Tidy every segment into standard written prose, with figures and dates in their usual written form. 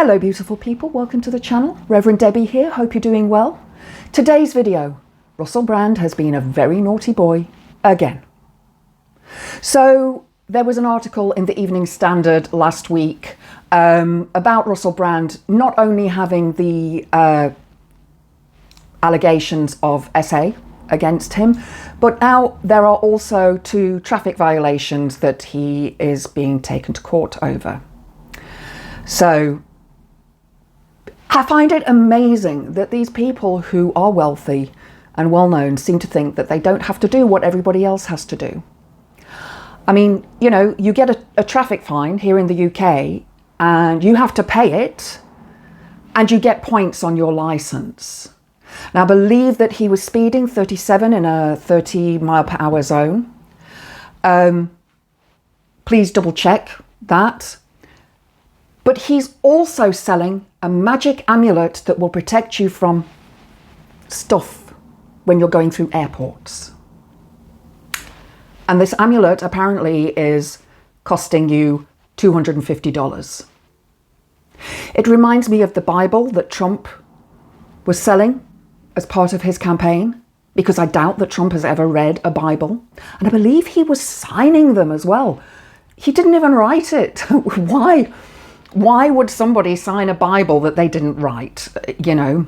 Hello beautiful people, welcome to the channel. Reverend Debbie here, hope you're doing well. Today's video, Russell Brand has been a very naughty boy again. So there was an article in the Evening Standard last week about Russell Brand not only having the allegations of SA against him, but now there are also 2 traffic violations that he is being taken to court over. So I find it amazing that these people who are wealthy and well-known seem to think that they don't have to do what everybody else has to do. I mean, you know, you get a traffic fine here in the UK and you have to pay it and you get points on your license. Now, I believe that he was speeding 37 in a 30-mile-per-hour zone. Please double check that. But he's also selling a magic amulet that will protect you from stuff when you're going through airports. And this amulet apparently is costing you $250. It reminds me of the Bible that Trump was selling as part of his campaign, because I doubt that Trump has ever read a Bible. And I believe he was signing them as well. He didn't even write it. Why would somebody sign a Bible that they didn't write, you know?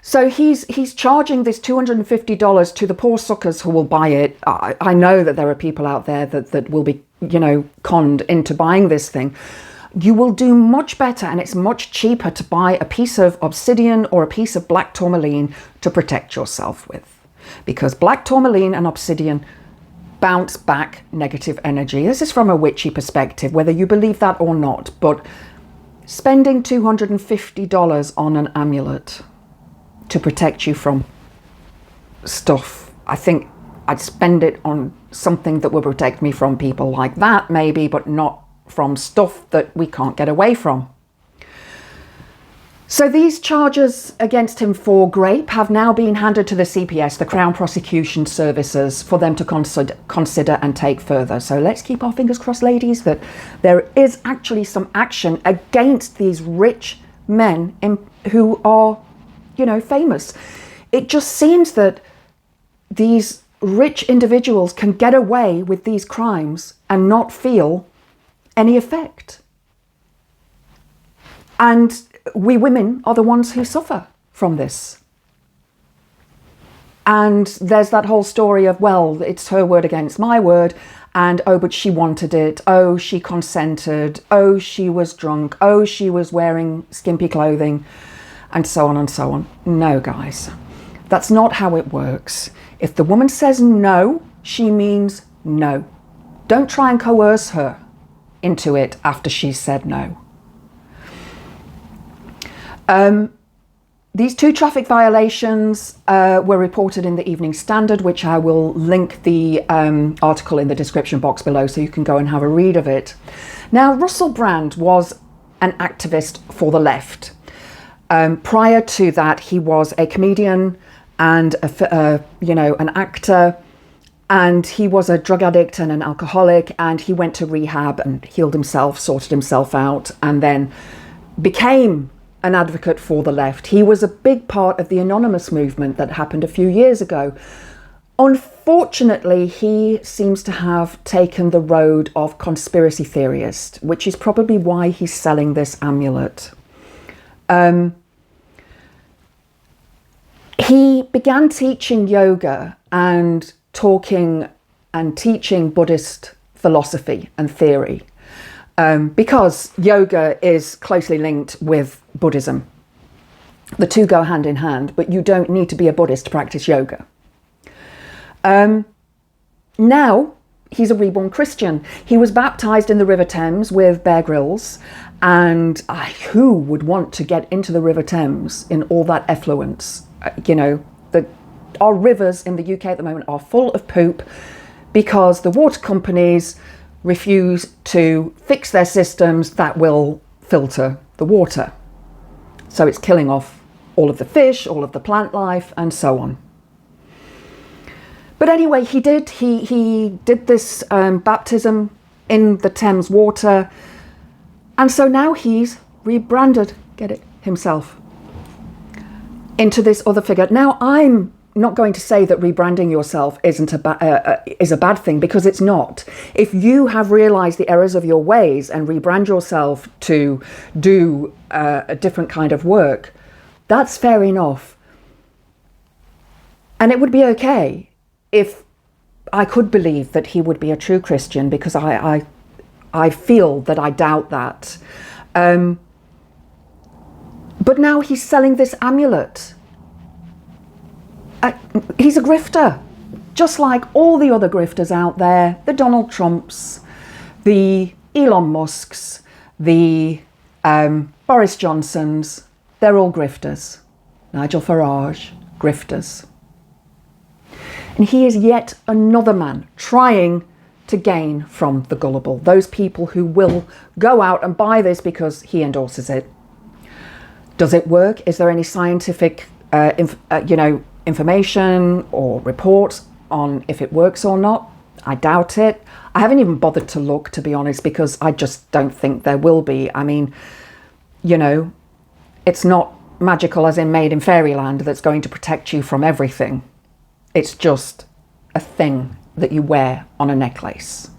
So he's charging this $250 to the poor suckers who will buy it. I know that there are people out there that will be, you know, conned into buying this thing. You will do much better, and it's much cheaper to buy a piece of obsidian or a piece of black tourmaline to protect yourself with. Because black tourmaline and obsidian bounce back negative energy. This is from a witchy perspective, whether you believe that or not. But spending $250 on an amulet to protect you from stuff, I think I'd spend it on something that would protect me from people like that, maybe, but not from stuff that we can't get away from. So these charges against him for grape have now been handed to the CPS, the Crown Prosecution Services, for them to consider and take further. So let's keep our fingers crossed, ladies, that there is actually some action against these rich men who are, you know, famous. It just seems that these rich individuals can get away with these crimes and not feel any effect. And we women are the ones who suffer from this. And there's that whole story of, well, it's her word against my word, and oh, but she wanted it, oh, she consented, oh, she was drunk, oh, she was wearing skimpy clothing, and so on and so on. No, guys, that's not how it works. If the woman says no, she means no. Don't try and coerce her into it after she's said no. These 2 traffic violations were reported in the Evening Standard, which I will link the article in the description box below so you can go and have a read of it. Now, Russell Brand was an activist for the left. Prior to that, he was a comedian and an actor, and he was a drug addict and an alcoholic, and he went to rehab and healed himself, sorted himself out, and then became an advocate for the left. He was a big part of the anonymous movement that happened a few years ago. Unfortunately, he seems to have taken the road of conspiracy theorist, which is probably why he's selling this amulet. He began teaching yoga and talking and teaching Buddhist philosophy and theory. Because yoga is closely linked with Buddhism. The 2 go hand in hand, but you don't need to be a Buddhist to practice yoga. Now, he's a reborn Christian. He was baptized in the River Thames with Bear Grylls, and who would want to get into the River Thames in all that effluence? You know, our rivers in the UK at the moment are full of poop because the water companies refuse to fix their systems that will filter the water. So it's killing off all of the fish, all of the plant life, and so on. But anyway, he did this baptism in the Thames water. And so now he's rebranded, get it, himself into this other figure. Now, I'm not going to say that rebranding yourself is a bad thing, because it's not. If you have realized the errors of your ways and rebrand yourself to do a different kind of work, that's fair enough. And it would be okay if I could believe that he would be a true Christian, because I feel that I doubt that. But now he's selling this amulet. He's a grifter, just like all the other grifters out there, the Donald Trumps, the Elon Musks, the Boris Johnsons, they're all grifters. Nigel Farage, grifters. And he is yet another man trying to gain from the gullible, those people who will go out and buy this because he endorses it. Does it work? Is there any scientific information or reports on if it works or not? I doubt it. I haven't even bothered to look, to be honest, because I just don't think there will be. I mean, it's not magical as in made in fairyland that's going to protect you from everything. It's just a thing that you wear on a necklace.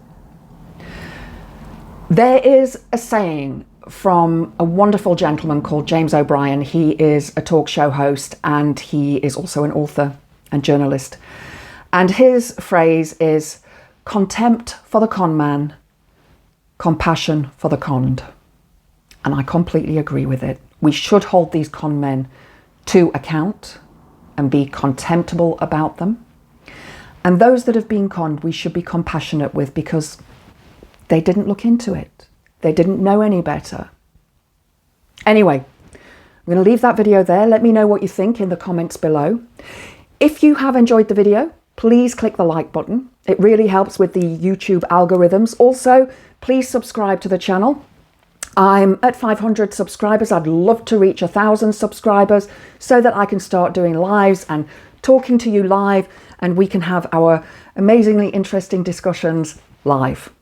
There is a saying from a wonderful gentleman called James O'Brien. He is a talk show host and he is also an author and journalist. And his phrase is contempt for the con man, compassion for the conned. And I completely agree with it. We should hold these con men to account and be contemptible about them. And those that have been conned, we should be compassionate with, because they didn't look into it. They didn't know any better. Anyway, I'm going to leave that video there. Let me know what you think in the comments below. If you have enjoyed the video, please click the like button. It really helps with the YouTube algorithms. Also, please subscribe to the channel. I'm at 500 subscribers. I'd love to reach 1,000 subscribers so that I can start doing lives and talking to you live, and we can have our amazingly interesting discussions live.